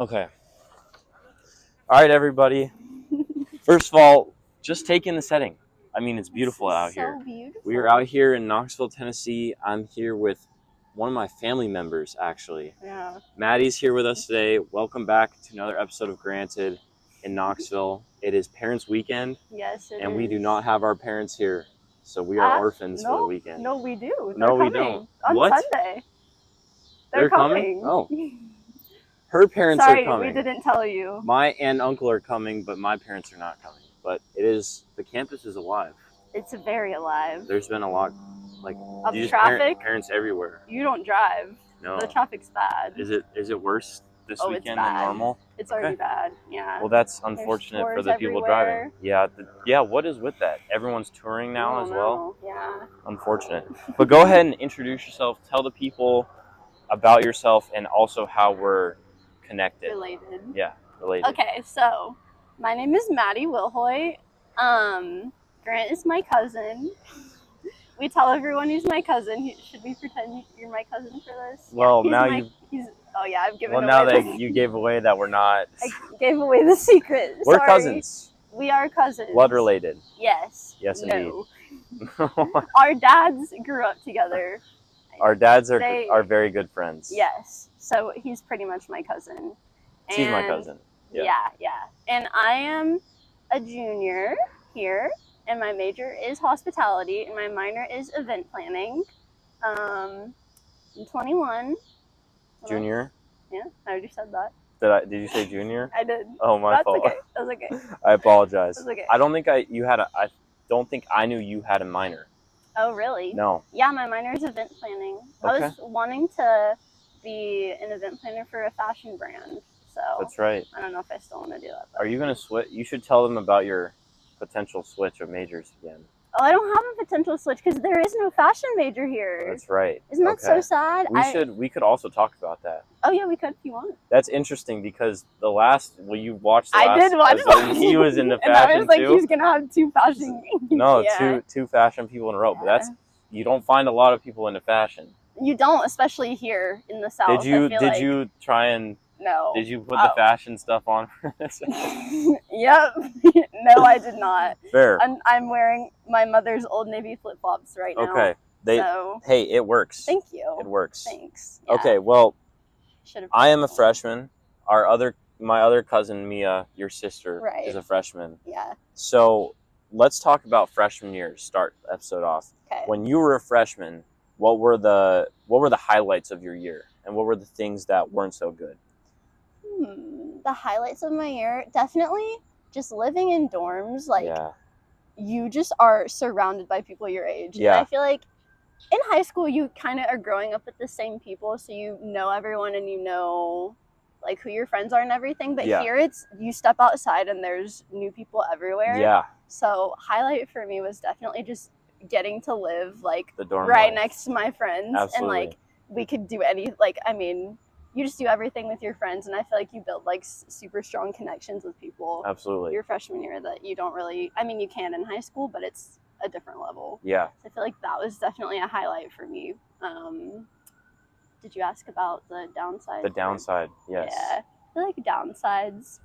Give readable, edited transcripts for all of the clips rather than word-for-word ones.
Okay. All right, everybody. First of all, just take in the setting. I mean, it's beautiful out here. So beautiful. We are out here in Knoxville, Tennessee. I'm here with one of my family members, actually. Yeah. Maddie's here with us today. Welcome back to another episode of Granted in Knoxville. It is Parents' Weekend. Yes, it is. And we do not have our parents here, so we are orphans for the weekend. No, we do. They're No, we coming don't. on What? Sunday. They're coming? Oh. Her parents Sorry, are coming. we didn't tell you. My aunt and uncle are coming, but my parents are not coming. But the campus is alive. It's very alive. There's been a lot, of traffic. Parents everywhere. You don't drive. No. The traffic's bad. Is it worse this weekend it's bad. than normal? It's already bad. Yeah. Well, that's unfortunate for the people driving. Yeah. What is with that? Everyone's touring now as well. Yeah. Unfortunate. But go ahead and introduce yourself. Tell the people about yourself and also how we're connected. Related. Yeah, related. Okay, so my name is Maddie Wilhoy. Grant is my cousin. We tell everyone he's my cousin. Should we pretend you're my cousin for this? Well, yeah, now I've given away. Well, now that you gave away that we're not. I gave away the secret. We're Sorry. cousins. We are cousins. Blood related. Yes. Yes, indeed. Our dads grew up together. Our dads are very good friends. Yes. So he's pretty much my cousin. She's my cousin. Yeah. And I am a junior here, and my major is hospitality, and my minor is event planning. I'm 21. Junior? Yeah, I already said that. Did you say junior? I did. Oh, my fault. Okay. That's okay. I apologize. That's okay. I don't think I knew you had a minor. Oh, really? No. Yeah, my minor is event planning. Okay. I was wanting to be an event planner for a fashion brand, so. That's right. I don't know if I still want to do that. Are you going to switch? You should tell them about your potential switch of majors again. Oh, I don't have a potential switch because there is no fashion major here. That's right. Isn't that so sad? We could also talk about that. Oh yeah, we could if you want. That's interesting because you watched I did watch it. He was into fashion and I was like, too. he's gonna have two fashion. No, two fashion people in a row. But you don't find a lot of people into fashion. You don't, especially here in the South. Did you try and? No. Did you put the fashion stuff on for this? Yep. No, I did not. Fair. I'm wearing my mother's Old Navy flip-flops right now. Okay. Hey, it works. Thank you. It works. Thanks. Yeah. Okay, well, I am a freshman. My other cousin, Mia, your sister, is a freshman. Yeah. So let's talk about freshman year. Start the episode off. Okay. When you were a freshman, what were the highlights of your year? And what were the things that weren't so good? The highlights of my year, definitely just living in dorms. You just are surrounded by people your age. Yeah. And I feel like in high school, you kind of are growing up with the same people, so you know everyone and you know who your friends are and everything. But here it's you step outside and there's new people everywhere. Yeah. So highlight for me was definitely just getting to live the dorm right life. Next to my friends. Absolutely. And we could do you just do everything with your friends, and I feel like you build super strong connections with people. Absolutely. Your freshman year that you don't really, you can in high school, but it's a different level. Yeah. So I feel like that was definitely a highlight for me. Did you ask about the downside? The downside, yes. Yeah. I feel like downsides.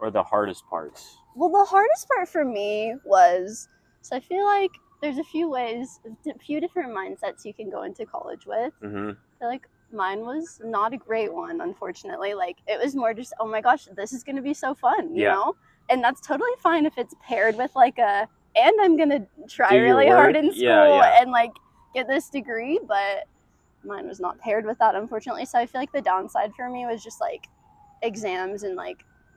Or the hardest parts. Well, the hardest part for me was, so I feel like there's a few different mindsets you can go into college with. Mm-hmm. I feel like mine was not a great one, unfortunately. It was more just, oh my gosh, this is going to be so fun, you know? And that's totally fine if it's paired with and I'm going to try really hard in school and get this degree, but mine was not paired with that, unfortunately. So I feel like the downside for me was just exams and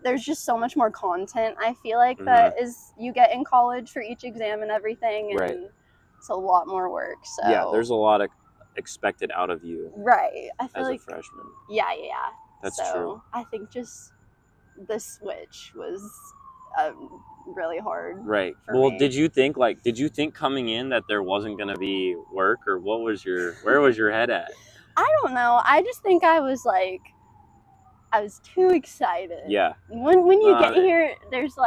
there's just so much more content, I feel like, that is you get in college for each exam and everything, and it's a lot more work. So yeah, there's a lot of expected out of you. Right. I feel as like a freshman. Yeah. That's so true. I think just the switch was really hard. Right. Well, me. Did you think coming in that there wasn't going to be work, or where was your head at? I don't know. I just think I was too excited. Yeah. When you get here, there's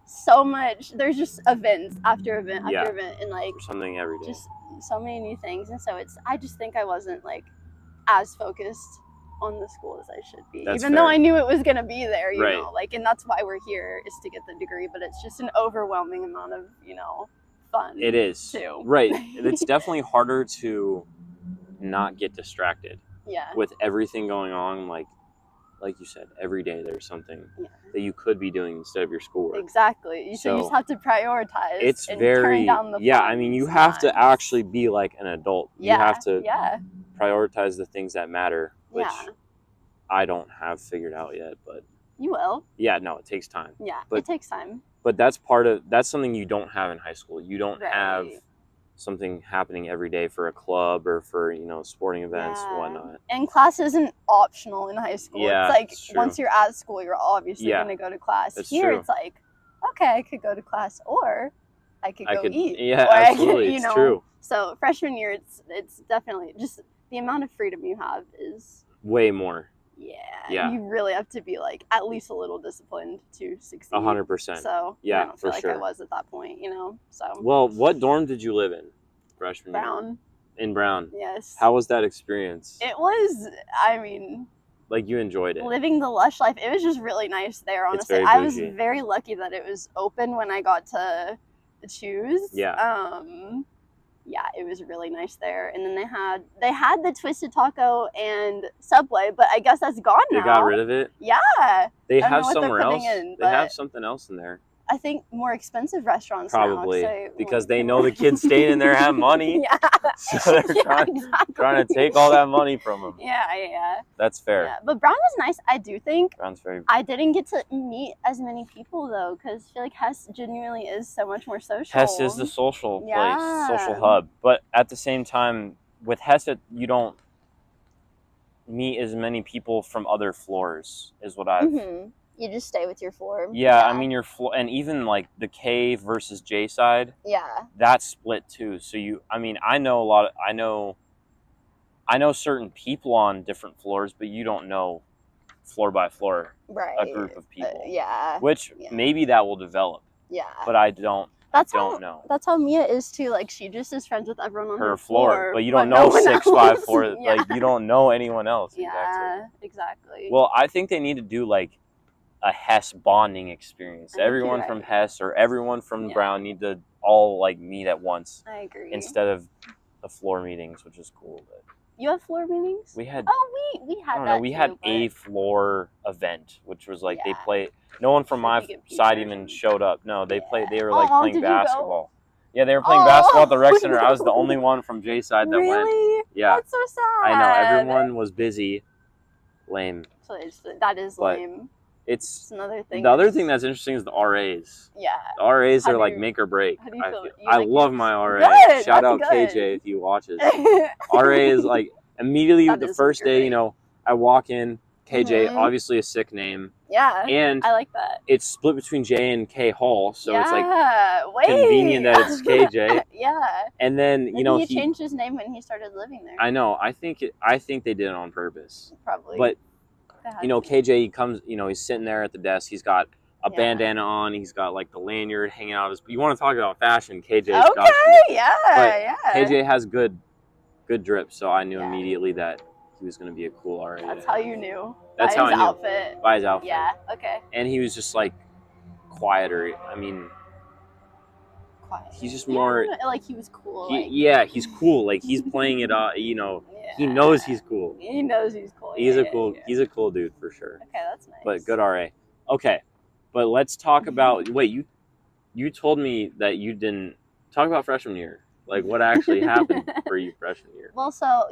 so much. There's just events after event after event, and something every day. Just so many new things, and so I just think I wasn't as focused on the school as I should be. That's Even fair. though I knew it was going to be there, you Right. know, like, and that's why we're here, is to get the degree, but it's just an overwhelming amount of, you know, fun. It is. Too. Right. It's definitely harder to not get distracted Yeah. with everything going on. Like you said, every day there's something that you could be doing instead of your schoolwork. Exactly. So you just have to prioritize. It's and very, turn down the I mean, you have to actually be like an adult. Yeah. You have to Yeah. prioritize the things that matter, which Yeah. I don't have figured out yet, but you will. Yeah, no, it takes time. Yeah, but it takes time. But that's something you don't have in high school. You don't have something happening every day for a club or for, you know, sporting events and whatnot. And class isn't optional in high school. Yeah, it's like once you're at school, you're obviously going to go to class. That's Here, true. It's like, okay, I could go to class, or I could go eat. Yeah, or absolutely. I could, it's true. So freshman year, it's definitely just the amount of freedom you have is way more. Yeah. You really have to be like at least a little disciplined to succeed. 100%. So yeah, I don't feel like I was at that point, you know. So well, what dorm did you live in freshman year? Brown. In Brown. Yes. How was that experience? It was, I mean, like, you enjoyed it. Living the lush life. It was just really nice there, honestly. I was very lucky that it was open when I got to choose. Yeah. Yeah, it was really nice there. And then they had the Twisted Taco and Subway, but I guess that's gone now. They got rid of it? Yeah. They have somewhere else. They have something else in there. I think more expensive restaurants probably now, because they know the kids staying in there have money. Yeah. So they're trying to take all that money from them. Yeah. That's fair. Yeah. But Brown was nice. I do think Brown's very. I didn't get to meet as many people though, because I feel like Hess genuinely is so much more social. Hess is the social place, social hub. But at the same time, with Hess, you don't meet as many people from other floors, is what I've. Mm-hmm. You just stay with your floor. Yeah, I mean your floor, and even like the K versus J side. Yeah. That's split too. So I know certain people on different floors, but you don't know floor by floor a group of people. Which maybe that will develop. Yeah. But I don't know. That's how Mia is too. Like she just is friends with everyone on her floor. But you don't know 654. Like you don't know anyone else. Yeah, exactly. Well, I think they need to do like a Hess bonding experience. Everyone from Hess or everyone from Brown need to all like meet at once. I agree. Instead of the floor meetings, which is cool. But you have floor meetings? We had. Oh, we had. I don't know. We had a floor event, which was like they played. No one from my side even showed up. No, they played. They were like playing basketball. Yeah, they were playing basketball at the rec center. I was the only one from J side that went. Yeah, that's so sad. I know everyone was busy. Lame. So that is lame. It's another thing. The other thing that's interesting is the RAs. Yeah. The RAs are like make or break. How do you feel? I love my RA. Good, Shout out KJ if he watches. RA is like immediately the first day, you know, I walk in, KJ, obviously a sick name. Yeah. And I like that. It's split between J and K Hall, so it's like convenient that it's KJ. Yeah. And then, you know, he changed his name when he started living there. I know. I think they did it on purpose. Probably. But you know, KJ, he comes, you know, he's sitting there at the desk. He's got a bandana on. He's got like the lanyard hanging out of his. You want to talk about fashion? KJ's got. Yeah. KJ has good drip, so I knew immediately that he was going to be a cool RA. That's how you knew. That's how I knew. Outfit. By his outfit. Yeah. Okay. And he was just like quieter. I mean. Quiet. He's just more. Like he was cool. He's cool. Like he's playing it. You know. He knows he's cool. He knows he's cool. He's He's a cool dude for sure. Okay, that's nice. But good RA. Okay, but let's talk about. Wait, you told me that you didn't talk about freshman year. Like what actually happened for you freshman year? Well, so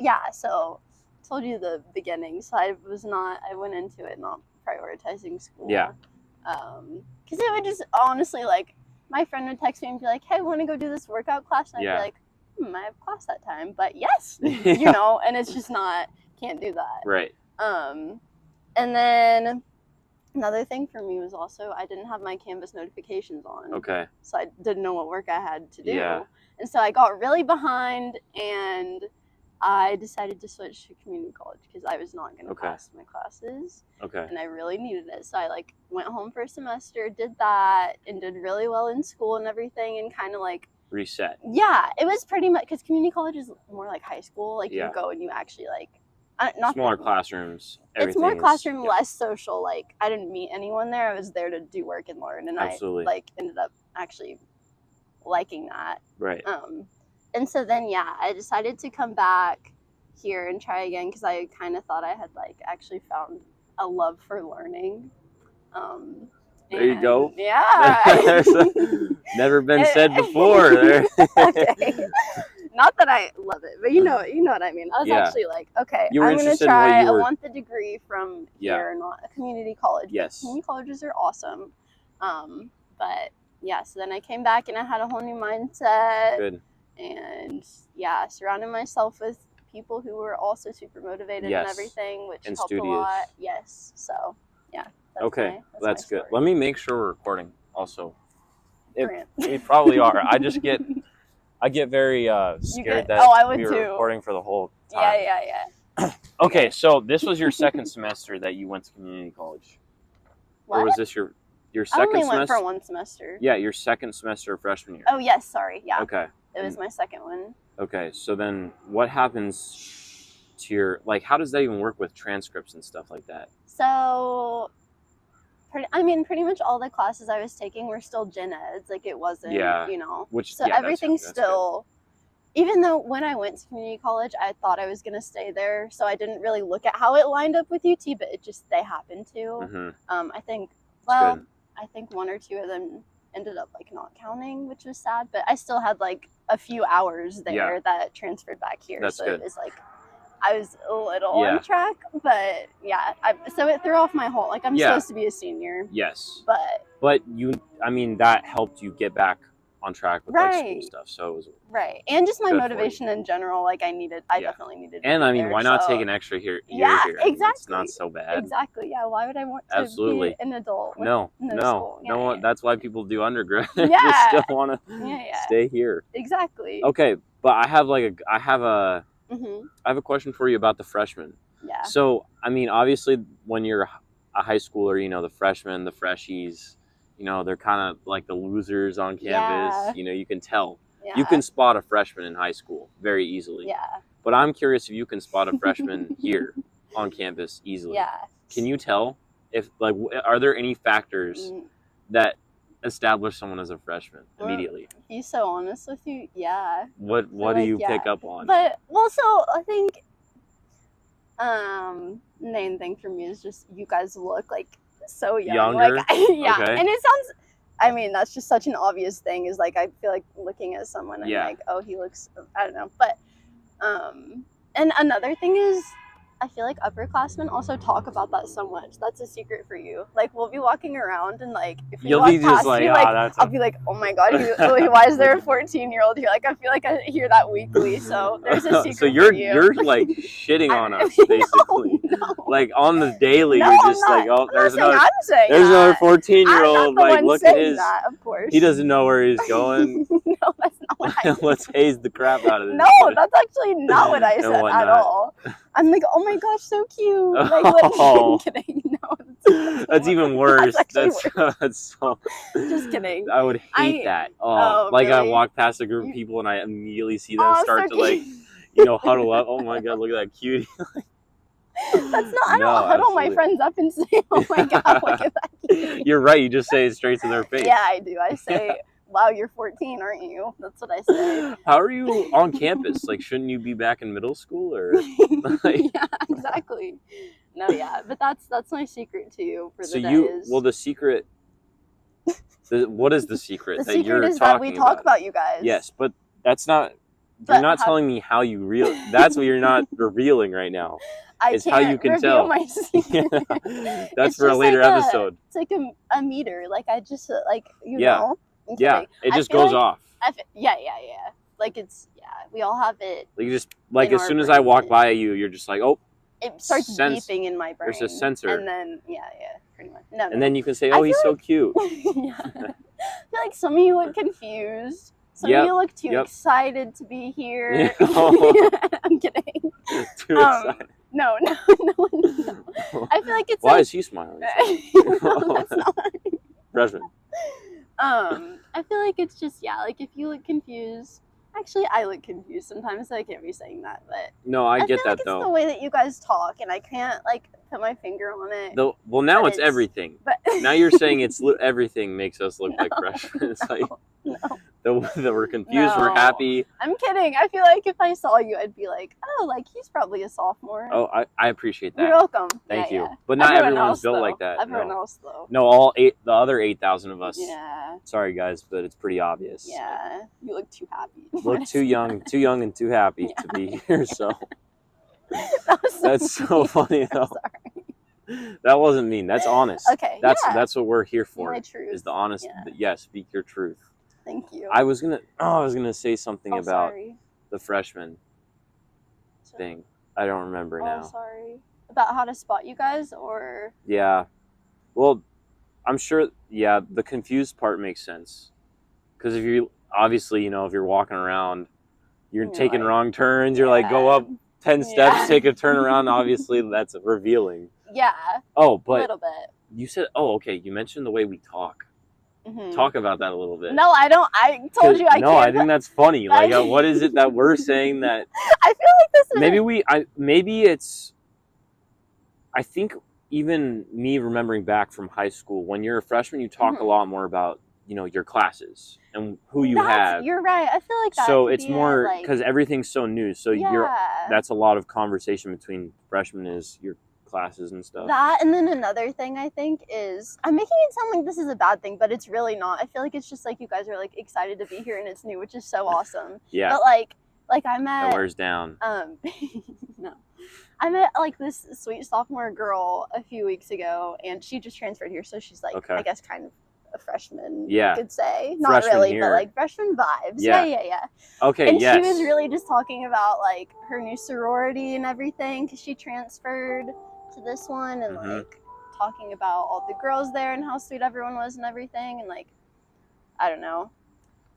told you the beginning. So I went into it not prioritizing school. Yeah. Because it would just honestly like my friend would text me and be like, "Hey, want to go do this workout class?" And I'd be like, I have class that time, but yes, you know, and it's just can't do that. Right. And then another thing for me was also I didn't have my Canvas notifications on. Okay. So I didn't know what work I had to do. Yeah. And so I got really behind and I decided to switch to community college because I was not going to pass my classes. Okay. And I really needed it. So I went home for a semester, did that, and did really well in school and everything and kind of reset. Yeah, it was pretty much because community college is more like high school. Like you go and you actually Smaller classrooms. It's more classroom, less social. Like, I didn't meet anyone there. I was there to do work and learn, and Absolutely. I like ended up actually liking that. Right. And so then I decided to come back here and try again because I kind of thought I had like actually found a love for learning. There you go. Yeah. Never been said before. Okay. Not that I love it, but you know what I mean. I was actually like, okay, I'm going to try. I want the degree from here, not a community college. Yes. Community colleges are awesome. But yeah, so then I came back and I had a whole new mindset. Good. And surrounded myself with people who were also super motivated and everything, which helped a lot. Yes. So yeah. That's good. Let me make sure we're recording also. We probably are. I get very scared that we were recording for the whole time. Yeah. Okay, so this was your second semester that you went to community college. What? Or was this your second semester? I only went for one semester. Yeah, your second semester of freshman year. Oh, yes, sorry. Yeah. Okay. It was my second one. Okay, so then what happens to your, like, how does that even work with transcripts and stuff like that? So, pretty much all the classes I was taking were still gen eds. Like, it wasn't, everything's still, even though when I went to community college, I thought I was going to stay there. So I didn't really look at how it lined up with UT, but they happened to. Mm-hmm. I think one or two of them ended up like not counting, which was sad, but I still had like a few hours there that transferred back here. That's good. It was like I was a little on track, but so it threw off my whole, like, I'm supposed to be a senior. Yes. But that helped you get back on track with like school stuff. So it was and just my motivation in general. Like I definitely needed. And why not take an extra year here? Exactly. It's not so bad. Exactly. Yeah. Why would I want to be an adult? No. School? That's why people do undergrad. Yeah. Just still want to stay here. Exactly. Okay, but I have a question for you about the freshmen. Yeah. So obviously, when you're a high schooler, the freshmen, the freshies. They're kind of like the losers on campus. Yeah. You can tell. Yeah. You can spot a freshman in high school very easily. Yeah. But I'm curious if you can spot a freshman here on campus easily. Yeah. Can you tell if, like, are there any factors that establish someone as a freshman immediately? To be so honest with you, yeah. What do you pick up on? So I think main thing for me is just you guys look like so young. Younger? Like, yeah. Okay. And it sounds, that's just such an obvious thing, is like I feel like looking at someone and like, oh, he looks, I don't know. But and another thing is I feel like upperclassmen also talk about that so much. That's a secret for you. Like, we'll be walking around and like if you walk past me, I'll be like, oh my god, why is there a 14-year-old here? Like, I feel like I hear that weekly. So there's a secret. So you're like shitting on us basically. No. Like on the daily, you're just like, oh, there's another 14-year-old. Like, look at his. That, of course. He doesn't know where he's going. No, that's not what I said. Let's haze the crap out of this. No, that's actually not what I said at all. I'm like, oh my gosh, so cute. Like, I'm kidding. No, that's even worse. That's so. Just kidding. I would hate that. Like, really? I walk past a group of people and I immediately see them start to like, huddle up. Oh my god, look at that cutie. That's not. I don't huddle my friends up and say, "Oh my god, look at that cutie." You're right. You just say it straight to their face. Yeah, I do. I say, "Wow, you're 14, aren't you?" That's what I say. How are you on campus? Like, shouldn't you be back in middle school or? Yeah, exactly. No, yeah, but that's my secret to you for the day. The secret. What is the secret that you're talking about? The secret is that we talk about you guys. Yes, but that's not. You're not telling me how you That's what you're not revealing right now. It's how you can tell. My secret. Yeah. That's for a later episode. It's like a meter. Like, I just know. Yeah, it just goes off. Yeah. Like, we all have it. Like, you just as soon as I walk by you, you're just like, oh. It starts beeping in my brain. There's a sensor. And then pretty much. No. And then you can say, oh, he's so cute. Yeah. I feel like some of you look confused. Some of you look too excited to be here. I'm kidding. Too excited. No. I feel like it's Why is he smiling? No, that's not. Freshman. I feel like it's just, like, if you look confused, Actually, I look confused sometimes, so I can't be saying that. But no, I get that though. It's the way that you guys talk, and I can't like put my finger on it. Well, now it's everything. But now you're saying it's everything makes us look like freshmen. It's like that we're confused. We're happy. I'm kidding. I feel like if I saw you, I'd be like, oh, like he's probably a sophomore. Oh, I appreciate that. You're welcome. Thank you. Yeah. But not everyone's built like that. Everyone else though. No, the other 8,000 of us. Yeah. Sorry guys, but it's pretty obvious. Yeah. You look too happy. Look too young and too happy to be here. So that's so funny though. Sorry. That wasn't mean. That's honest. Okay. That's what we're here for. My truth. Is the honest. Yes, speak your truth. Thank you. I was gonna say something about the freshman thing. I don't remember now. Sorry. About how to spot you guys, or? Yeah. Well, I'm sure. Yeah, the confused part makes sense. Because if you obviously, if you're walking around, you're taking wrong turns. You're like, go up 10 steps, take a turn around. Obviously, that's revealing. Yeah. Oh, but a little bit. You said, okay. You mentioned the way we talk. Mm-hmm. Talk about that a little bit. No, I don't. I told you I can't. No, I think that's funny. Like, what is it that we're saying that? I feel like this is. Maybe it's. I think even me remembering back from high school, when you're a freshman, you talk a lot more about your classes and who you have. You're right. I feel like that. So it's more because everything's so new. So that's a lot of conversation between freshmen is your classes and stuff. That, and then another thing I think is, I'm making it sound like this is a bad thing, but it's really not. I feel like it's just like you guys are like excited to be here and it's new, which is so awesome. Yeah. But like I met. It wears down. No. I met like this sweet sophomore girl a few weeks ago, and she just transferred here, so she's like, I guess kind of a freshman, you could say. Not freshman really, here. But like freshman vibes. Yeah. Okay, and she was really just talking about like her new sorority and everything, because she transferred to this one, and like talking about all the girls there and how sweet everyone was and everything, and like, I don't know.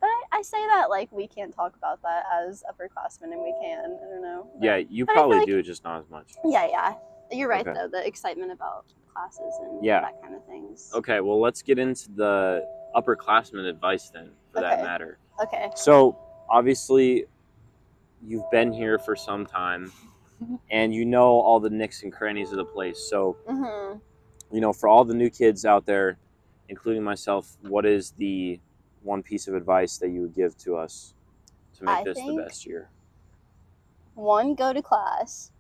But I say that like we can't talk about that as upperclassmen, and we can. I don't know. But, you probably do, just not as much. Yeah. You're right though. The excitement about classes and that kind of things. Okay, well let's get into the upperclassmen advice then, for that matter. Okay. So obviously, you've been here for some time, and you know all the nicks and crannies of the place. So, for all the new kids out there, including myself, what is the one piece of advice that you would give to us to make this the best year? 1, go to class.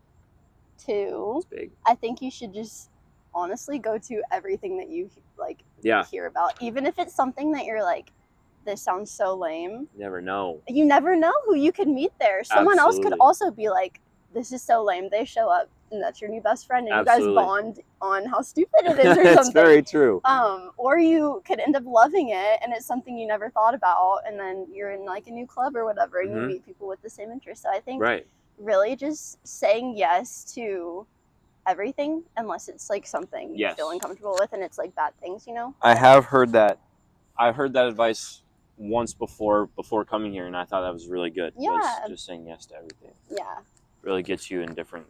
2, that's big. I think you should just honestly go to everything that you like hear about, even if it's something that you're like, this sounds so lame. You never know who you could meet there. Someone else could also be like, this is so lame. They show up and that's your new best friend, and you guys bond on how stupid it is or something. That's very true. Or you could end up loving it, and it's something you never thought about, and then you're in like a new club or whatever, and you meet people with the same interests. So I think really just saying yes to everything, unless it's like something you feel uncomfortable with, and it's like bad things, I have heard that. I've heard that advice once before coming here, and I thought that was really good. Yeah. Just saying yes to everything. Yeah. Really gets you in different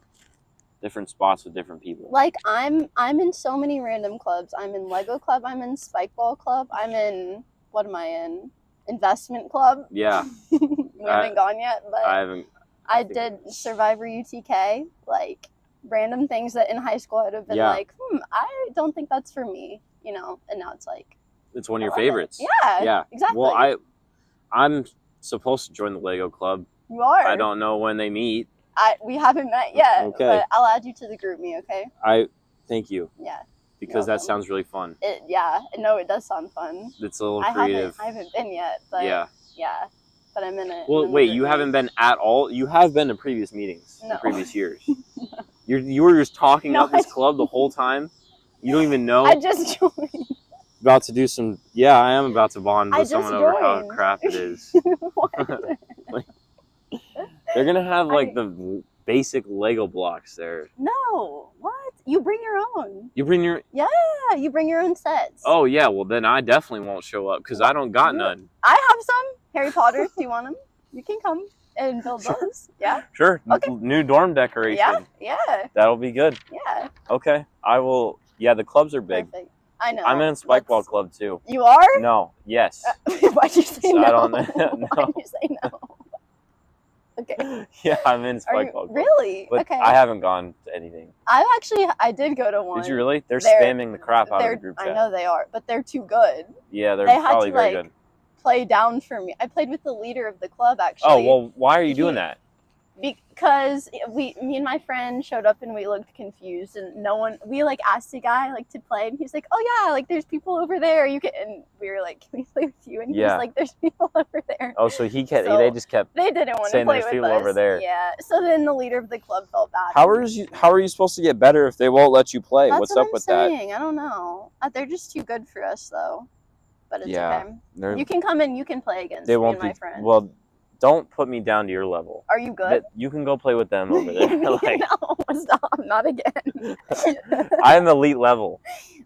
spots with different people. Like I'm in so many random clubs. I'm in Lego club, I'm in Spikeball club, I'm in, what am I in? Investment club. Yeah. We haven't gone yet, but I did Survivor UTK, like random things that in high school I'd have been like, I don't think that's for me, and now it's like, it's one of your favorites. Yeah, exactly. Well, I'm supposed to join the Lego club. You are. I don't know when they meet. We haven't met yet. Okay. But I'll add you to the group me, okay? Thank you. Yeah. Because that sounds really fun. No, it does sound fun. It's a little creative. I haven't been yet, but yeah. But I'm in it. Well, wait, you haven't been at all? You have been to previous meetings in previous years. You were just talking about this club the whole time? You don't even know? I just joined. About to do some... Yeah, I am about to bond with someone over how crap it is. They're going to have like the basic Lego blocks there. No. What? You bring your own. You bring your... Yeah, you bring your own sets. Oh, yeah. Well, then I definitely won't show up because I don't got none. I have some. Harry Potter. Do you want them? You can come and build those. Yeah? Sure. Okay. New dorm decoration. Yeah. That'll be good. Yeah. Okay. I will... Yeah, the clubs are big. Perfect. I know. I'm in a Spikeball club, too. You are? No. Yes. Why'd you say no? I don't know. Why'd you say no? Okay. Yeah, I'm in spike ball club. Really? But okay. I haven't gone to anything. I did go to one. Did you really? They're spamming the crap out of the group chat. I know they are, but they're too good. Yeah, they're probably very good. Play down for me. I played with the leader of the club, actually. Oh, well, why are you doing that? Because me and my friend showed up and we looked confused, and we like asked a guy like to play, and he's like, oh yeah, like there's people over there, you can, and we were like, can we play with you? And he was like, there's people over there. Oh, so they didn't want to play with people over there. Yeah, so then the leader of the club felt bad. How are you supposed to get better if they won't let you play? That's What's up with that? I don't know. They're just too good for us though, but it's okay. You can come in, you can play against me and my friend. Well, don't put me down to your level. Are you good? You can go play with them over there. No, stop, not again. I'm elite level.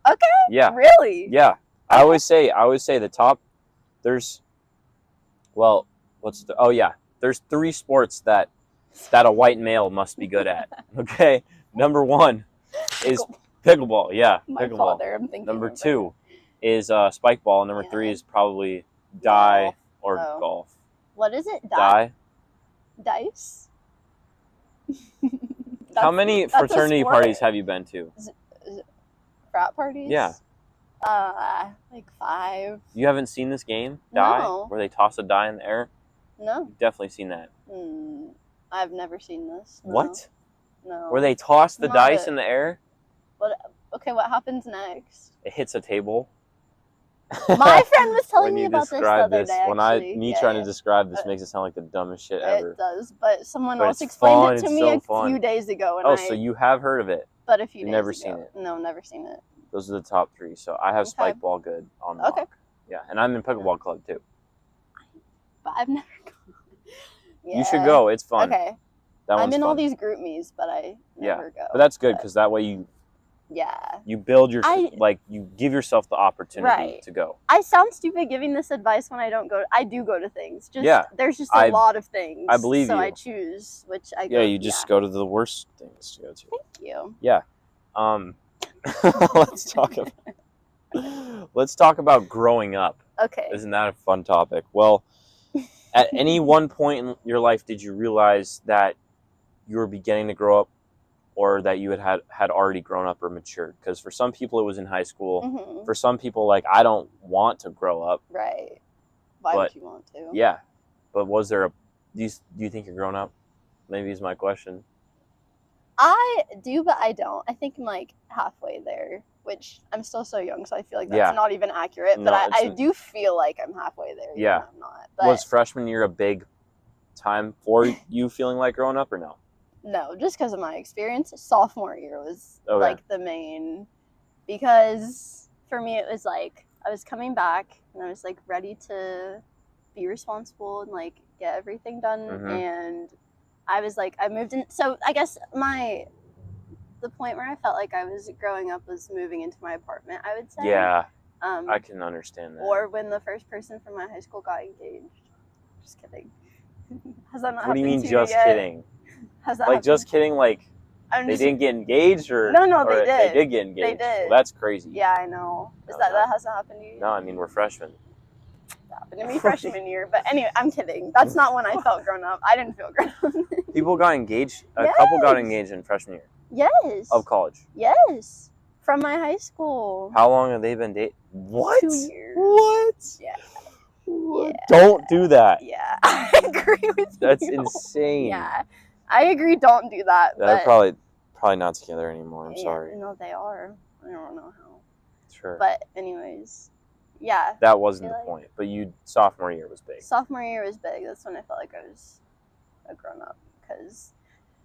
Okay. Yeah. Really? Yeah. Okay. I always say the top. There's 3 sports that a white male must be good at. Okay. Number 1 is pickleball. Yeah. My pickleball. father, I'm thinking. Number 2 is spike ball. Number 3 is probably golf or golf. What is it? Dice? How many fraternity parties have you been to? Frat parties? Yeah. Like 5. You haven't seen this game, die, where they toss a die in the air? No. You've definitely seen that. I've never seen this. No. What? No. Where they toss the dice in the air? Okay, what happens next? It hits a table. My friend was telling me about this the other day, actually. Trying to describe this makes it sound like the dumbest shit ever. It does, but someone else explained it to me a few days ago. And so you have heard of it? But a few days ago. Never seen it? No, never seen it. Those are the top 3. So I have spike ball good on lock. Okay. Yeah, and I'm in pickleball club too. But I've never gone. Yeah. You should go. It's fun. Okay. I'm in all these group me's, but I never go. But that's good because that way you build you give yourself the opportunity to go. I sound stupid giving this advice when I don't go. I do go to things. There's just a lot of things. I believe you. So I choose which I go. Yeah, you just go to the worst things to go to. Thank you. Yeah. Let's talk about growing up. Okay. Isn't that a fun topic? Well, at any one point in your life, did you realize that you were beginning to grow up, or that you had already grown up or matured? Because for some people it was in high school. Mm-hmm. For some people, like, I don't want to grow up. Right. Why would you want to? Yeah. But was there do you think you're grown up? Maybe is my question. I do, but I don't. I think I'm like halfway there, which I'm still so young, so I feel like that's not even accurate. But I do feel like I'm halfway there. Yeah. I'm not. But was freshman year a big time for you feeling like growing up, or no? No, just because of my experience. Sophomore year was like the main, because for me it was like I was coming back and I was like ready to be responsible and like get everything done. Mm-hmm. And I was like, I moved in. So I guess the point where I felt like I was growing up was moving into my apartment, I would say. Yeah. I can understand that. Or when the first person from my high school got engaged. Just kidding. Has that not happened to you yet? What do you mean just kidding? Has that like just kidding, like they didn't get engaged, or no, they did. They did get engaged. They did. Well, that's crazy. Yeah, I know. That hasn't happened to you? No, I mean we're freshmen. It happened to me freshman year, but anyway, I'm kidding. That's not when I felt grown up. I didn't feel grown up. People got engaged. A couple got engaged in freshman year. Yes. Of college. Yes. From my high school. How long have they been dating? What? 2 years. What? Yeah. What? Don't do that. Yeah, I agree with you. That's insane. Yeah. I agree, don't do that. They're probably not together anymore. I'm sorry. No, they are. I don't know how. Sure. But anyways, yeah. That wasn't the point. But sophomore year was big. Sophomore year was big. That's when I felt like I was a grown-up. Because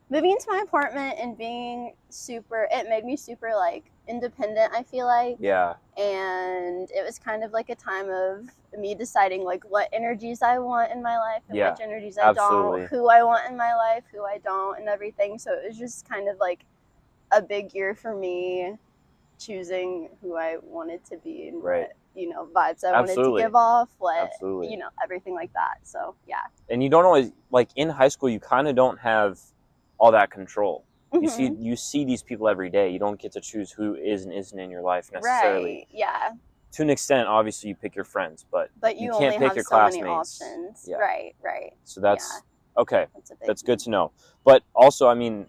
moving into my apartment and being it made me super, like, independent, I feel like. Yeah. And it was kind of like a time of me deciding like what energies I want in my life and which energies I don't, who I want in my life, who I don't, and everything. So it was just kind of like a big year for me choosing who I wanted to be and what, vibes I wanted to give off, everything like that. So yeah. And you don't always, like, in high school you kind of don't have all that control. Mm-hmm. You see these people every day. You don't get to choose who is and isn't in your life necessarily. Right. Yeah. To an extent, obviously, you pick your friends, but you can't only pick have your so classmates. many options. Yeah. Right. So that's Okay, that's good to know. But also, I mean,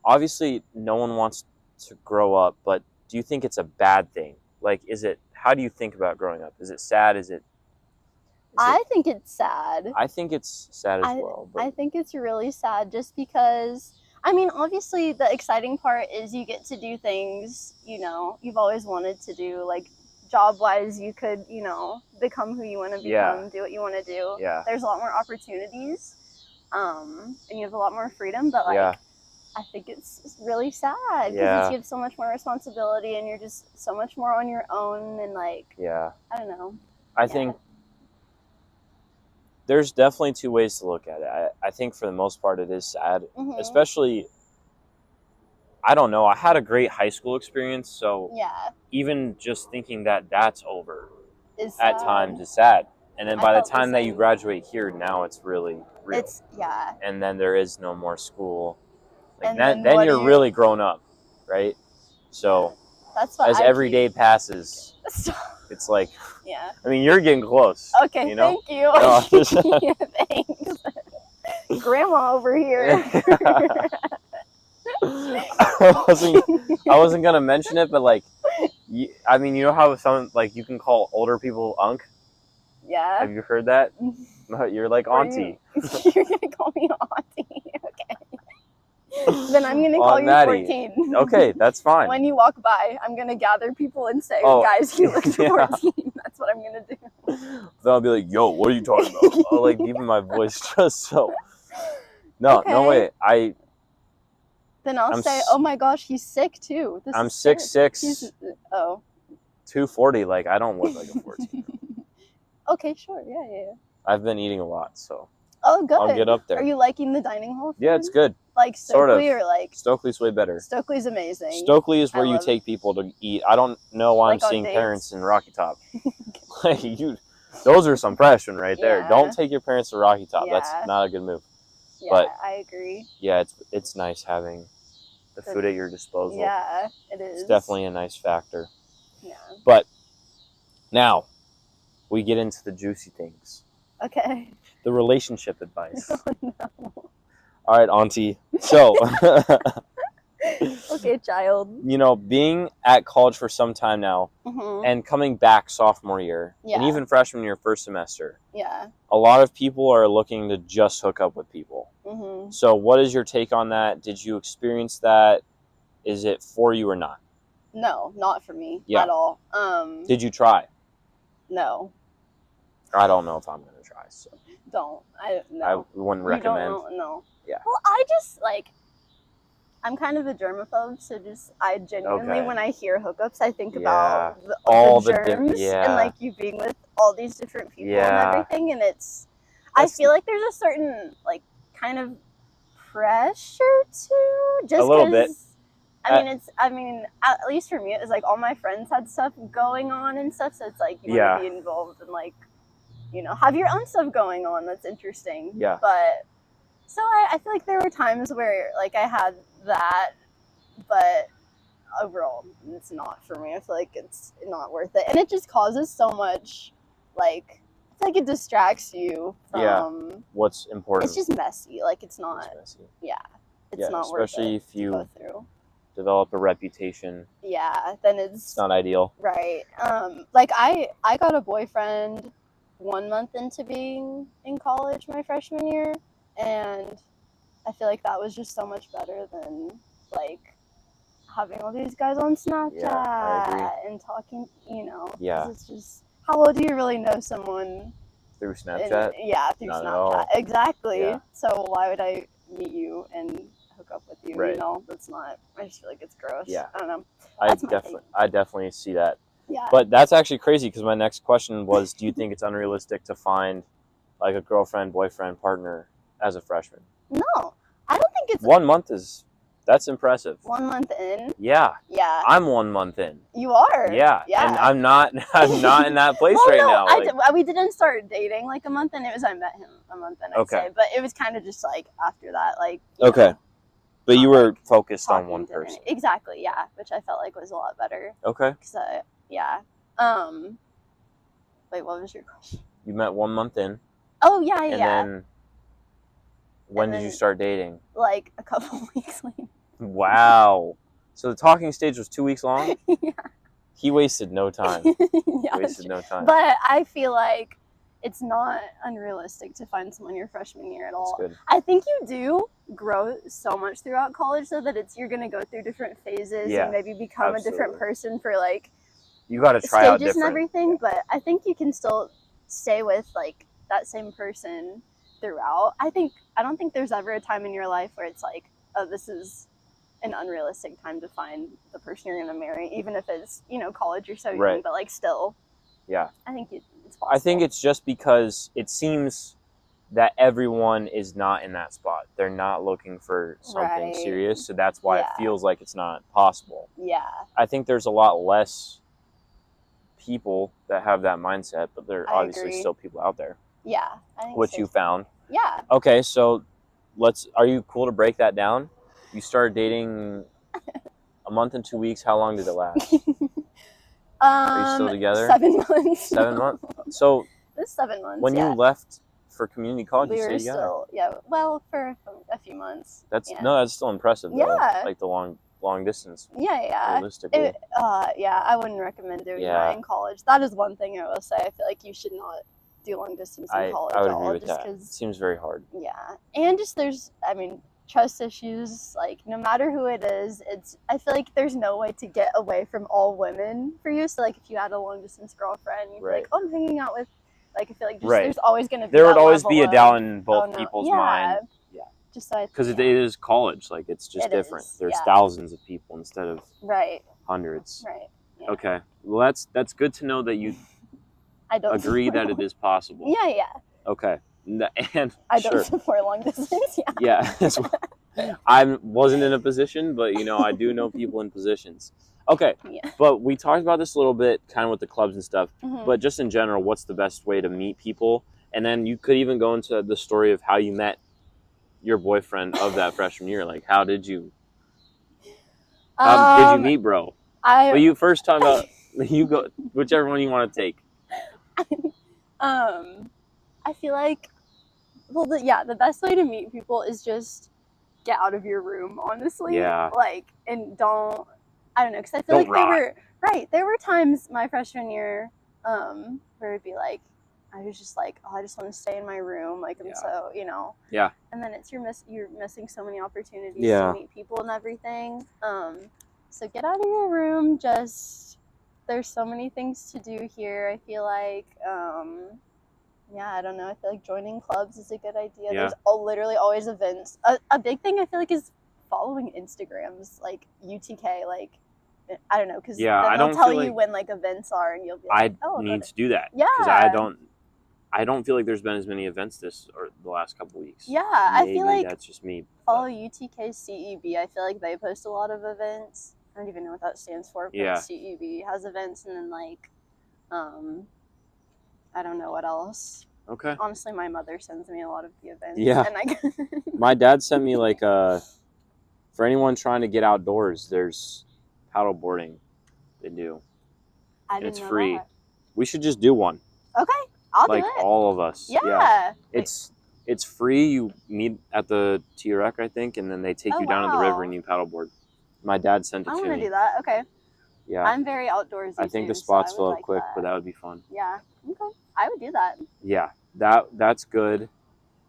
obviously no one wants to grow up, but do you think it's a bad thing? Like, how do you think about growing up? Is it sad? I think it's sad. I think it's sad as well. But I think it's really sad just because, I mean, obviously the exciting part is you get to do things, you've always wanted to do. Like, job-wise, you could, become who you want to become, do what you want to do. Yeah. There's a lot more opportunities, and you have a lot more freedom, but, like, I think it's really sad because you have so much more responsibility and you're just so much more on your own and, like, I don't know. I think there's definitely two ways to look at it. I think for the most part it is sad, especially, I don't know, I had a great high school experience, so even just thinking that that's over at times is sad. And then by the time that you graduate here, now it's really real. And then there is no more school. Like, then you're really grown up, right? So that's what as every day passes, it's like, I mean, you're getting close. Okay, thank you. Thanks. Grandma over here. I wasn't gonna mention it, but like, I mean, you know how you can call older people Unc? Yeah. Have you heard that? You're like auntie. You're gonna call me auntie. Okay. Then I'm gonna call you Maddie. 14. Okay, that's fine. When you walk by, I'm gonna gather people and say, guys, you look 14. That's what I'm gonna do. Then I'll be like, yo, what are you talking about? I'll like deepen my voice just so. No way. Then I'll say, oh my gosh, he's sick too. I'm 6'6". 240. Like, I don't look like a 14. Okay, sure. Yeah. I've been eating a lot, so. Oh, good. I'll get up there. Are you liking the dining hall food? Yeah, it's good. Like Stokely or like? Stokely's way better. Stokely's amazing. Stokely is where you take people to eat. I don't know why I'm seeing parents in Rocky Top. Like, those are some freshmen right there. Don't take your parents to Rocky Top. That's not a good move. Yeah, but I agree. Yeah, it's nice having the food at your disposal. Yeah, it is. It's definitely a nice factor. Yeah. But now we get into the juicy things. Okay. The relationship advice. Oh, no. All right, auntie. So, okay, child. Being at college for some time now and coming back sophomore year and even freshman year, first semester. Yeah. A lot of people are looking to just hook up with people. So what is your take on that? Did you experience that? Is it for you or not? No, not for me at all. Did you try? No. I don't know if I'm going to try. So don't. I wouldn't recommend. No. Yeah. Well, I just I'm kind of a germaphobe, so I genuinely, when I hear hookups, I think about all the germs and like you being with all these different people and everything, and I feel like there's a certain like kind of pressure to just a little bit. I mean, at least for me, it was like all my friends had stuff going on and stuff, so it's like you want to be involved and like, have your own stuff going on. That's interesting. Yeah. But so I feel like there were times where like I had that, but overall it's not for me. I feel like it's not worth it, and it just causes so much like it distracts you from what's important. It's just messy. Like it's not. It's messy. Yeah, it's not worth it. Especially if you go through. Develop a reputation. Yeah, then it's not ideal. Right. Like I got a boyfriend 1 month into being in college my freshman year, and I feel like that was just so much better than like having all these guys on Snapchat and talking, Yeah. It's just, how well do you really know someone through Snapchat? Through Snapchat. Exactly. Yeah. So why would I meet you and hook up with you? Right. That's not. I just feel like it's gross. Yeah. I don't know. I definitely see that. Yeah. But that's actually crazy because my next question was, do you think it's unrealistic to find like a girlfriend, boyfriend, partner as a freshman? No, I don't think it's 1 month that's impressive. 1 month in? Yeah. Yeah. I'm 1 month in. You are? Yeah. And I'm not in that place now. We didn't start dating like a month in. I met him a month in, I'd say. But it was kind of just like after that, like. Okay. But you were focused on one person. Exactly, yeah. Which I felt like was a lot better. Okay. Yeah. Wait, what was your question? You met 1 month in. Oh, yeah. And then When did you start dating? Like a couple weeks later. Wow. So the talking stage was 2 weeks long? Yeah. He wasted no time. Yeah, wasted no time. But I feel like it's not unrealistic to find someone your freshman year at all. That's good. I think you do grow so much throughout college, though, that you're going to go through different phases and maybe become a different person for like you got to try out stages and everything. But I think you can still stay with like that same person throughout. I don't think there's ever a time in your life where it's like, oh, this is an unrealistic time to find the person you're going to marry, even if it's, college, you're so young, but like still. Yeah. I think it's possible. I think it's just because it seems that everyone is not in that spot. They're not looking for something serious, so that's why it feels like it's not possible. Yeah. I think there's a lot less people that have that mindset, but there are obviously still people out there. Yeah. I think What you found. Yeah. Okay, so are you cool to break that down? You started dating a month and 2 weeks. How long did it last? Are you still together? 7 months. 7 months? So it was 7 months. When you left for community college, you stayed together? For a few months. That's still impressive though. Yeah. Like the long distance. Yeah. Realistically. I wouldn't recommend doing that in college. That is one thing I will say. I feel like you should not do long distance in college. I would agree with that. It seems very hard. Yeah. And just trust issues, like no matter who it is, I feel like there's no way to get away from all women for you. So like if you had a long distance girlfriend, you'd be like, oh, I'm hanging out with, like I feel like there's always going to be would always be a doubt in both people's mind. Yeah. Just so because it is college, like it's just different. There's thousands of people instead of hundreds. Right. Yeah. Okay. Well, that's good to know that you agree that it is possible. Yeah. Okay. And I don't support long distance. Yeah. I wasn't in a position, but I do know people in positions. Okay. Yeah. But we talked about this a little bit, kind of with the clubs and stuff. Mm-hmm. But just in general, what's the best way to meet people? And then you could even go into the story of how you met your boyfriend of that freshman year. Like, how did you? Did you meet, bro? But you first talk about you go whichever one you want to take. I feel like, the best way to meet people is just get out of your room, honestly. Yeah. Like, and I don't know, because I feel there were times my freshman year where it'd be like, I was just like, oh, I just want to stay in my room. Like, I'm so, Yeah. And then you're missing so many opportunities to meet people and everything. So get out of your room. There's so many things to do here. I feel like, I don't know. I feel like joining clubs is a good idea. Yeah. There's literally always events. A big thing I feel like is following Instagrams, like UTK, like, I don't know, because then they'll tell you when like events are, and you'll be like, I need to do that. Yeah. Because I don't feel like there's been as many events the last couple weeks. Yeah, maybe I feel like that's just me. Follow UTK CEB. I feel like they post a lot of events. I don't even know what that stands for. But CEB has events, and then like, I don't know what else. Okay. Honestly, my mother sends me a lot of the events. Yeah. And my dad sent me like for anyone trying to get outdoors, there's paddle boarding. They do. It's free. That. We should just do one. Okay. I'll do it. Like all of us. Yeah. It's free. You meet at the T-Rec, I think, and then they take you down to the river and you paddleboard. My dad sent it to me. I want to do that. Okay. Yeah. I'm very outdoorsy. I think the spots fill up quick, but that would be fun. Yeah. Okay. I would do that. Yeah. That's good.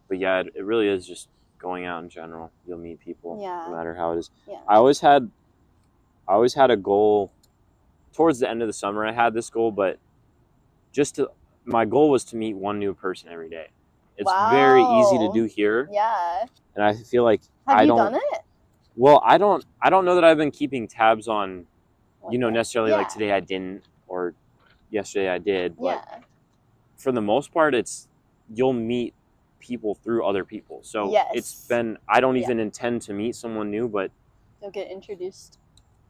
But yeah, it really is just going out in general. You'll meet people no matter how it is. Yeah. I always had a goal towards the end of the summer. I had this goal, but my goal was to meet one new person every day. It's very easy to do here. Yeah. And I feel like Have you done it? Well, I don't know that I've been keeping tabs on, necessarily like today I didn't or yesterday I did. But for the most part, you'll meet people through other people. So it's been, I don't even intend to meet someone new, but you'll get introduced.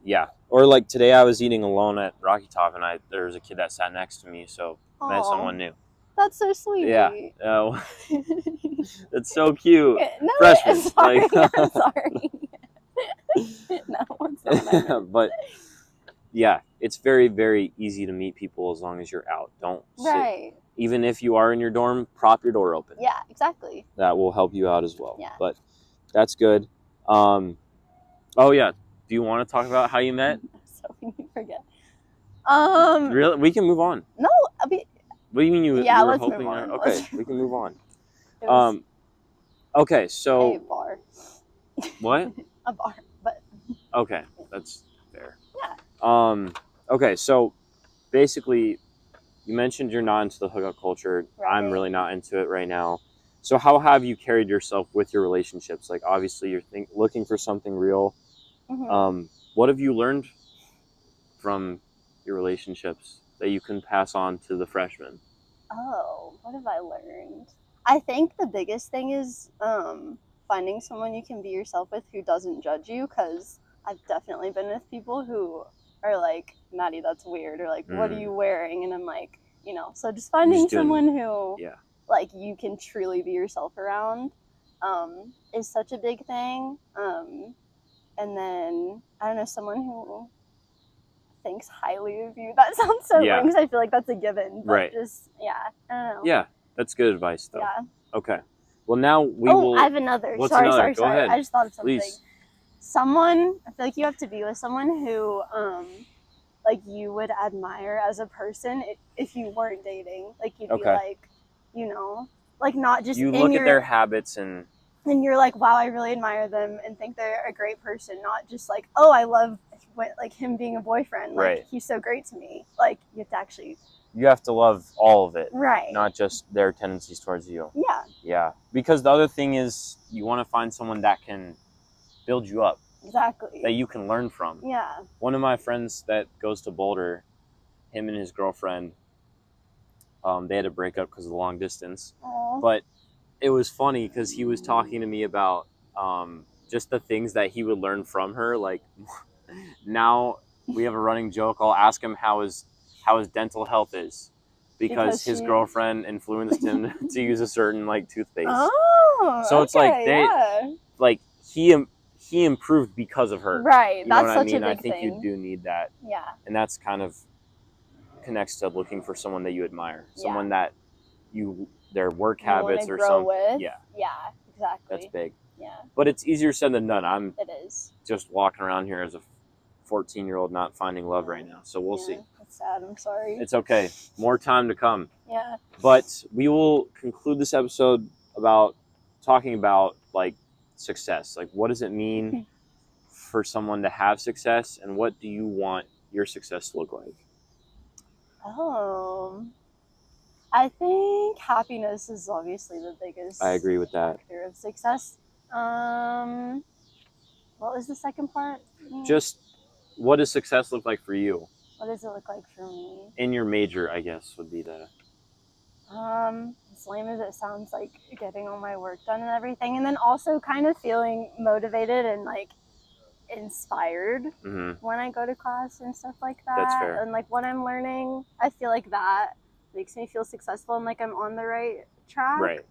Yeah. Or like today I was eating alone at Rocky Top and there was a kid that sat next to me. So I met someone new. That's so sweet. Yeah. That's so cute. No, Freshmen. I'm sorry. I'm sorry. No, it's not. But yeah, it's very, very easy to meet people as long as you're out. Don't sit even if you are in your dorm, prop your door open. Yeah, exactly. That will help you out as well. Yeah. But that's good. Oh yeah. Do you want to talk about how you met? So we forget. Really? We can move on. No, I mean. What do you mean you were let's hoping? Move on. Okay, we can move on. Okay, so a bar. What? A bar, but okay, that's fair. Yeah. Okay, so basically, you mentioned you're not into the hookup culture. Right. I'm really not into it right now. So how have you carried yourself with your relationships? Like, obviously, you're looking for something real. Mm-hmm. What have you learned from your relationships that you can pass on to the freshmen? Oh, what have I learned? I think the biggest thing is finding someone you can be yourself with who doesn't judge you, because I've definitely been with people who are like, Maddie, that's weird, or like, what are you wearing? And I'm like, so just finding someone who like you can truly be yourself around is such a big thing. And then, I don't know, someone who thinks highly of you. That sounds so lame because I feel like that's a given. But just, I don't know. Yeah, that's good advice, though. Yeah. Okay. Well, now we will... I have another. What's sorry, another? sorry, Go sorry. ahead. I just thought of something. Please. Someone, I feel like you have to be with someone who, like, you would admire as a person if you weren't dating. Like, you'd be like, like, not just you look at their habits and you're like, wow, I really admire them and think they're a great person. Not just like, oh, I love like him being a boyfriend. Like, he's so great to me. Like, you have to love all of it. Right. Not just their tendencies towards you. Yeah. Yeah. Because the other thing is you want to find someone that can build you up. Exactly. That you can learn from. Yeah. One of my friends that goes to Boulder, him and his girlfriend, they had to break up because of the long distance. Aww. But it was funny because he was talking to me about just the things that he would learn from her. Like, now we have a running joke. I'll ask him how his dental health is because his girlfriend influenced him to use a certain like toothpaste. Oh, so it's like like he improved because of her. Right. You know that's such a big thing. I think you do need that. Yeah. And that's kind of connects to looking for someone that you admire, someone that their work habits or something. With. Yeah. Yeah. Exactly. That's big. Yeah. But it's easier said than done. It is. Just walking around here as a 14-year-old not finding love right now. So we'll see. That's sad. I'm sorry. It's okay. More time to come. Yeah. But we will conclude this episode about talking about like success. Like, what does it mean for someone to have success, and what do you want your success to look like? I think happiness is obviously the biggest. I agree with that. Factor of success. What was the second part? Just what does success look like for you? What does it look like for me? In your major, I guess, would be the... as lame as it sounds, like getting all my work done and everything, and then also kind of feeling motivated and like inspired when I go to class and stuff like that. That's fair. And like what I'm learning, I feel like that makes me feel successful and like I'm on the right track. Right.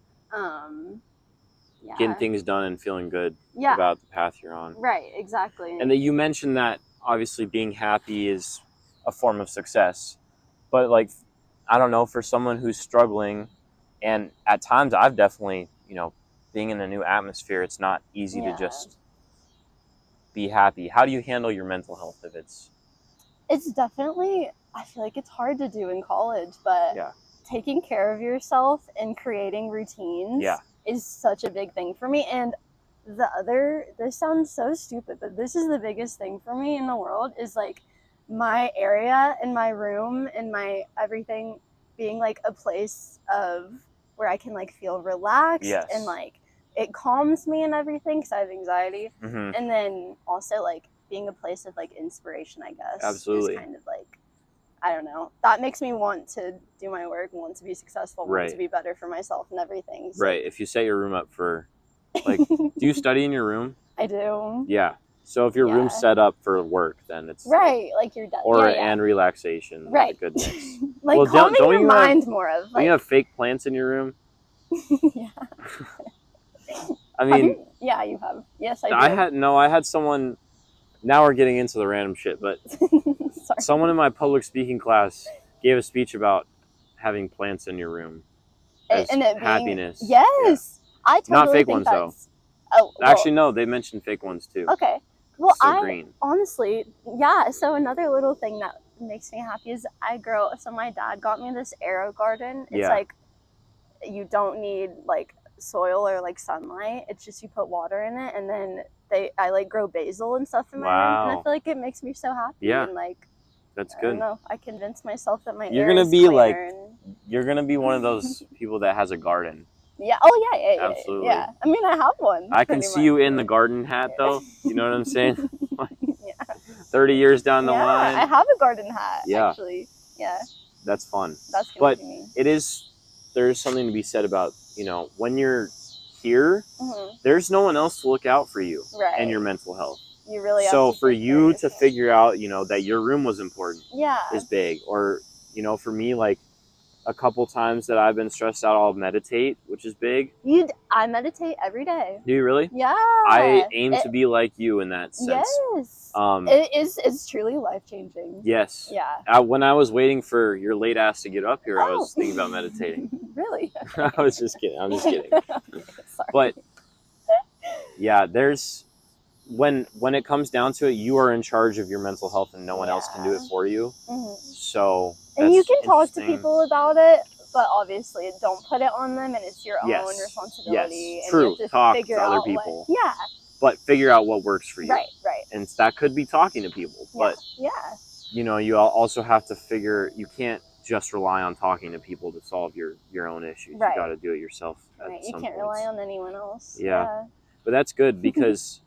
Yeah. Getting things done and feeling good about the path you're on. Right, exactly. And that you mentioned that obviously being happy is a form of success. But like, I don't know, for someone who's struggling, and at times I've definitely, being in a new atmosphere, it's not easy to just be happy. How do you handle your mental health if it's definitely, I feel like it's hard to do in college, but taking care of yourself and creating routines is such a big thing for me. And this sounds so stupid, but this is the biggest thing for me in the world, is like my area and my room and my everything being like a place of where I can like feel relaxed and like it calms me and everything because I have anxiety. And then also like being a place of like inspiration, I guess. Absolutely. Is kind of like, I don't know. That makes me want to do my work, want to be successful, want to be better for myself and everything. So. Right. If you set your room up for, like, do you study in your room? I do. Yeah. So if your room's set up for work, then it's like you're done. Or and relaxation, right? Like a good mix. Like calming your mind more of. Like, do you have fake plants in your room? Yeah. I mean, you have. Yes, I do. I had someone. Now we're getting into the random shit, but someone in my public speaking class gave a speech about having plants in your room as and it happiness. Yes, I totally not fake think ones though. Oh, well, actually, no, they mentioned fake ones too. Okay, well, so green. Honestly, yeah. So another little thing that makes me happy is so my dad got me this arrow garden. It's like you don't need like soil or like sunlight. It's just you put water in it, and then I like grow basil and stuff in my room, and I feel like it makes me so happy. And like, that's good. I don't know, I convinced myself that my you're gonna be like you're gonna be one of those people that has a garden. Yeah. Oh yeah. Absolutely. Yeah. I mean, I have one. I can see you in the garden hat though. You know what I'm saying? 30 years down the line. I have a garden hat. Actually. Yeah. That's fun. That's gonna be me. There's something to be said about, when you're here, there's no one else to look out for you and your mental health. You really so have to for you to figure out, that your room was important is big. Or, for me, like a couple times that I've been stressed out, I'll meditate, which is big. I meditate every day. Do you really? Yeah. I aim to be like you in that sense. Yes. It's truly life-changing. Yes. Yeah. When I was waiting for your late ass to get up here, I was thinking about meditating. Really? I was just kidding. I'm just kidding. Sorry. But yeah, when it comes down to it, you are in charge of your mental health and no one else can do it for you. So and you can talk to people about it, but obviously don't put it on them, and it's your own responsibility. Yes. True. And you have to talk figure to other out people. But figure out what works for you. Right. And that could be talking to people. But you also have to figure, you can't just rely on talking to people to solve your own issues. Right. You got to do it yourself. Right. You can't rely on anyone else. Yeah. But that's good because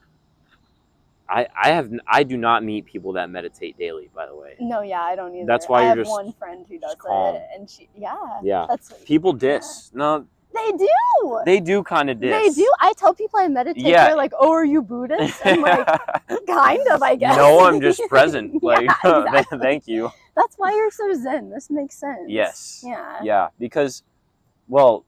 I do not meet people that meditate daily, by the way. No, I don't either. That's why I you're have one friend who does it, and she, that's people diss. No, they do. They do kind of diss. They do. I tell people I meditate. They're like, "Oh, are you Buddhist?" I'm like, kind of, I guess. No, I'm just present. Like, exactly. Thank you. That's why you're so zen. This makes sense. Yes. Yeah. Yeah, because, well,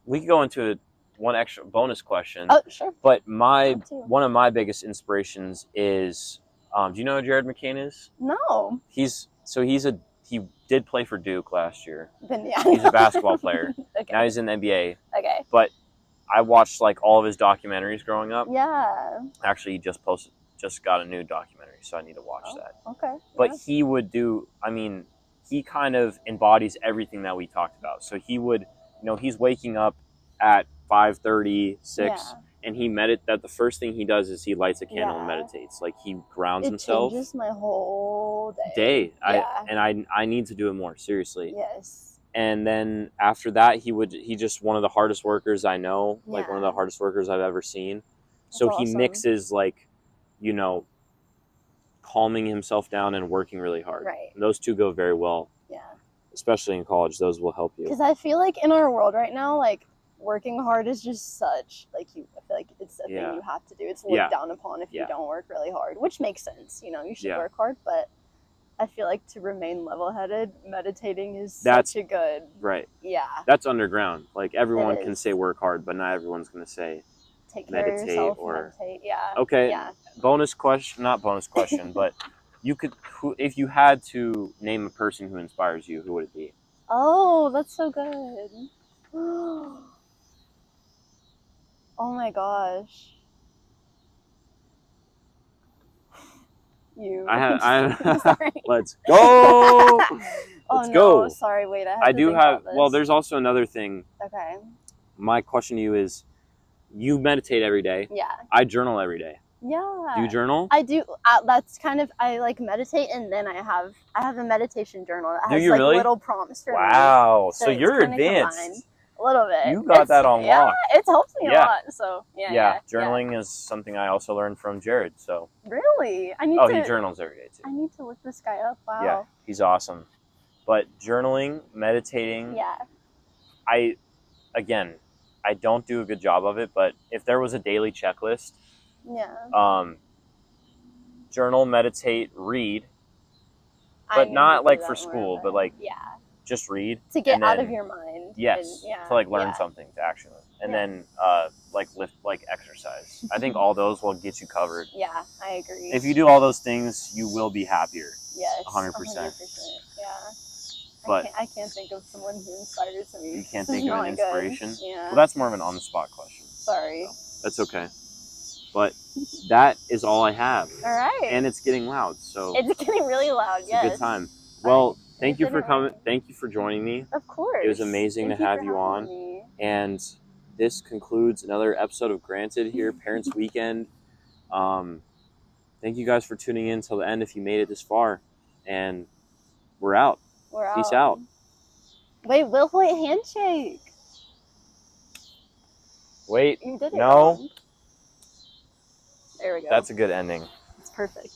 we could go into one extra bonus question. Oh, sure. But one of my biggest inspirations is, do you know who Jared McCain is? No. He did play for Duke last year. Then he's a basketball player. Okay. Now he's in the NBA. Okay. But I watched like all of his documentaries growing up. Yeah. Actually, he just got a new documentary, so I need to watch that. Okay. But he would he kind of embodies everything that we talked about. So he would, he's waking up at 5:30, 6, and that the first thing he does is he lights a candle and meditates. Like he grounds himself. It changes my whole day. I need to do it more, seriously. Yes. And then after that, he just one of the hardest workers I know, like one of the hardest workers I've ever seen. So he mixes like, calming himself down and working really hard. Right. And those two go very well. Yeah. Especially in college, those will help you. Because I feel like in our world right now, like working hard is just such I feel like it's a thing you have to do. It's looked down upon if you don't work really hard, which makes sense. You should work hard, but I feel like to remain level-headed, meditating is such a good. Right. Yeah. That's underground. Like everyone can say work hard, but not everyone's going to say take care of yourself or meditate. Yeah. Okay. Yeah. Not bonus question, but if you had to name a person who inspires you, who would it be? Oh, that's so good. Oh my gosh. You. Sorry. Let's go. Let's go. Sorry, wait. I do have. Well, there's also another thing. Okay. My question to you is, you meditate every day. Yeah. I journal every day. Yeah. Do you journal? I do. That's kind of, I like meditate, and then I have a meditation journal that has little prompts for me. Wow. So you're advanced. A little bit. You got that on lock. Yeah, it helps me a lot. So journaling is something I also learned from Jared. So really, he journals every day too. I need to look this guy up. Wow. Yeah, he's awesome. But journaling, meditating. Yeah. I don't do a good job of it. But if there was a daily checklist. Yeah. Journal, meditate, read. But not like for school, but like just read. To get out of your mind. Yes. To like learn something to action. And then like exercise. I think all those will get you covered. Yeah, I agree. If you do all those things, you will be happier. Yes. 100%. 100%. Yeah. But I can't think of someone who inspires me. You can't think of an inspiration? Yeah. Well, that's more of an on-the-spot question. Sorry. So that's okay. But that is all I have. All right. And it's getting loud, so it's getting really loud. It's a good time. Well, thank you for coming. Right. Thank you for joining me. Of course. It was amazing to have you on. Me. And this concludes another episode of Granted here, Parents Weekend. Thank you guys for tuning in till the end if you made it this far. And we're out. Peace out. Wait, Will Hoyt handshake. Wait. You did it no. wrong. There we go. That's a good ending. It's perfect.